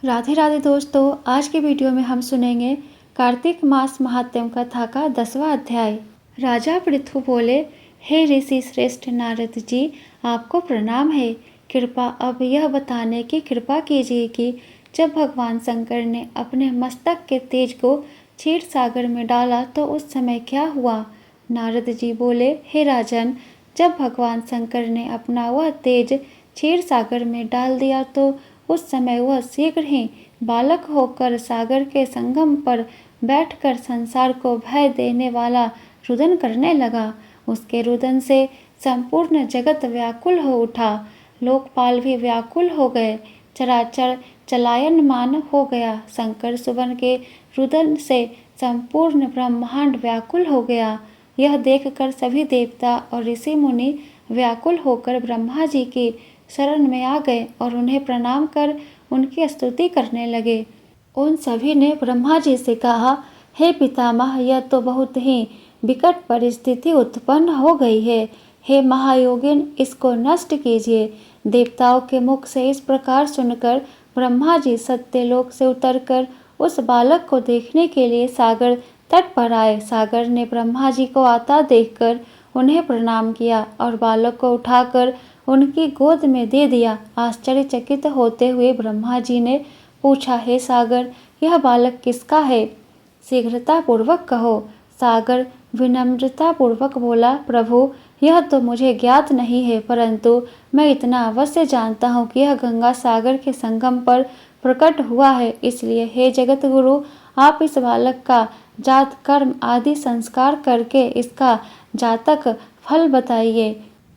राधे राधे दोस्तों, आज के वीडियो में हम सुनेंगे कार्तिक मास महात्म्य कथा का 10वां अध्याय। राजा पृथु बोले, हे ऋषि श्रेष्ठ नारद जी, आपको प्रणाम है। कृपा अब यह बताने की कृपा कीजिए कि जब भगवान शंकर ने अपने मस्तक के तेज को क्षीर सागर में डाला तो उस समय क्या हुआ। नारद जी बोले, हे राजन, जब भगवान शंकर ने अपना वह तेज क्षीर सागर में डाल दिया तो उस समय वह शीघ्र ही बालक होकर सागर के संगम पर बैठकर संसार को भय देने वाला रुदन करने लगा। उसके रुदन से संपूर्ण जगत व्याकुल हो उठा, लोकपाल भी व्याकुल हो गए, चराचर चलायमान हो गया। शंकर सुवन के रुदन से संपूर्ण ब्रह्मांड व्याकुल हो गया। यह देखकर सभी देवता और ऋषि मुनि व्याकुल होकर ब्रह्मा जी की शरण में आ गए और उन्हें प्रणाम कर उनकी स्तुति करने लगे। उन सभी ने ब्रह्मा जी से कहा, हे पितामह, यह तो बहुत ही विकट परिस्थिति उत्पन्न हो गई है। हे महायोगिन, इसको नष्ट कीजिए। देवताओं के मुख से इस प्रकार सुनकर ब्रह्मा जी सत्यलोक से उतरकर उस बालक को देखने के लिए सागर तट पर आए। सागर ने ब्रह्मा जी को आता देखकर उन्हें प्रणाम किया और बालक को उठाकर उनकी गोद में दे दिया। आश्चर्यचकित होते हुए ब्रह्मा जी ने पूछा, हे सागर, यह बालक किसका है? शीघ्रता पूर्वक कहो। सागर विनम्रता पूर्वक बोला, प्रभु, यह तो मुझे ज्ञात नहीं है, परंतु मैं इतना अवश्य जानता हूँ कि यह गंगा सागर के संगम पर प्रकट हुआ है। इसलिए हे जगत गुरु, आप इस बालक का जात कर्म आदि संस्कार करके इसका जातक फल बताइए।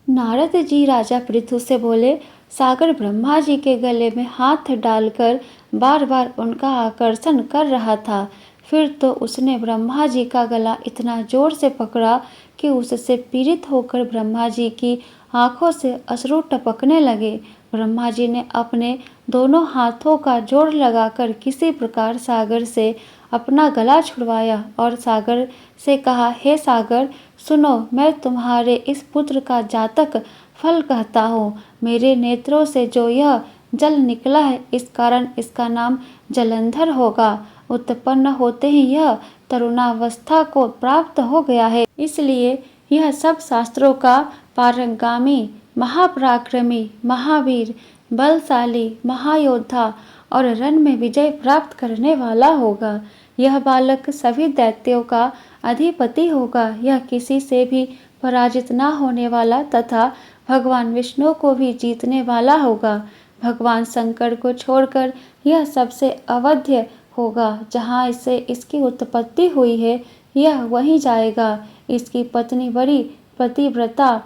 नारद जी राजा पृथु से बोले, सागर ब्रह्मा जी के गले में हाथ डालकर बार बार उनका आकर्षण कर रहा था। फिर तो उसने ब्रह्मा जी का गला इतना जोर से पकड़ा कि उससे पीड़ित होकर ब्रह्मा जी की आंखों से अश्रु टपकने लगे। ब्रह्मा जी ने अपने दोनों हाथों का जोर लगाकर किसी प्रकार सागर से अपना गला छुड़वाया और सागर से कहा, हे सागर, सुनो, मैं तुम्हारे इस पुत्र का जातक फल कहता हूँ। मेरे नेत्रों से जो यह जल निकला है, इस कारण इसका नाम जलंधर होगा। उत्पन्न होते ही यह तरुणावस्था को प्राप्त हो गया है, इसलिए यह सब शास्त्रों का पारंगामी, महापराक्रमी, महावीर, बलशाली, महायोद्धा और रण में विजय प्राप्त करने वाला होगा। यह बालक सभी दैत्यों का अधिपति होगा। यह किसी से भी पराजित न होने वाला तथा भगवान विष्णु को भी जीतने वाला होगा। भगवान शंकर को छोड़कर यह सबसे अवध्य होगा। जहाँ इससे इसकी उत्पत्ति हुई है, यह वहीं जाएगा। इसकी पत्नी बड़ी पतिव्रता,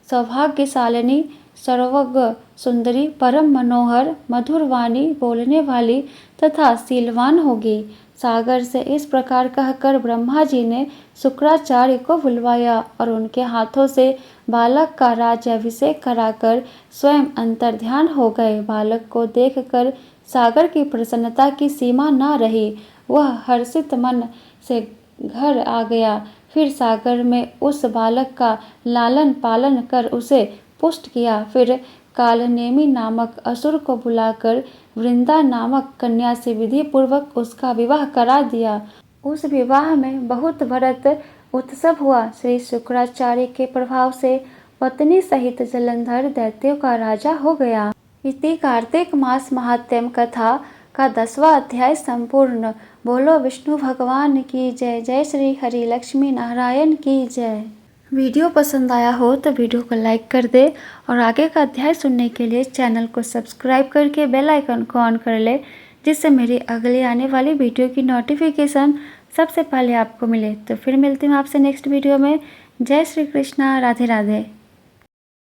सौभाग्यशालिनी, सर्वज्ञ सुंदरी, परम मनोहर, मधुर वाणी बोलने वाली तथा शीलवान होगी। सागर से इस प्रकार कहकर ब्रह्मा जी ने शुक्राचार्य को बुलवाया और उनके हाथों से बालक का राज्याभिषेक कराकर स्वयं अंतर्ध्यान हो गए। बालक को देखकर सागर की प्रसन्नता की सीमा न रही। वह हर्षित मन से घर आ गया। फिर सागर में उस बालक का लालन पालन कर उसे पुष्ट किया। फिर कालनेमी नामक असुर को बुलाकर वृंदा नामक कन्या से विधि पूर्वक उसका विवाह करा दिया। उस विवाह में बहुत व्रत उत्सव हुआ। श्री शुक्राचार्य के प्रभाव से पत्नी सहित जलंधर दैत्यों का राजा हो गया। इति कार्तिक मास महात्म्य कथा का 10वां अध्याय संपूर्ण। बोलो विष्णु भगवान की जय। जय श्री हरि लक्ष्मी नारायण की जय। वीडियो पसंद आया हो तो वीडियो को लाइक कर दे और आगे का अध्याय सुनने के लिए चैनल को सब्सक्राइब करके बेल आइकन को ऑन कर ले, जिससे मेरी अगली आने वाली वीडियो की नोटिफिकेशन सबसे पहले आपको मिले। तो फिर मिलती हूँ आपसे नेक्स्ट वीडियो में। जय श्री कृष्णा, राधे राधे।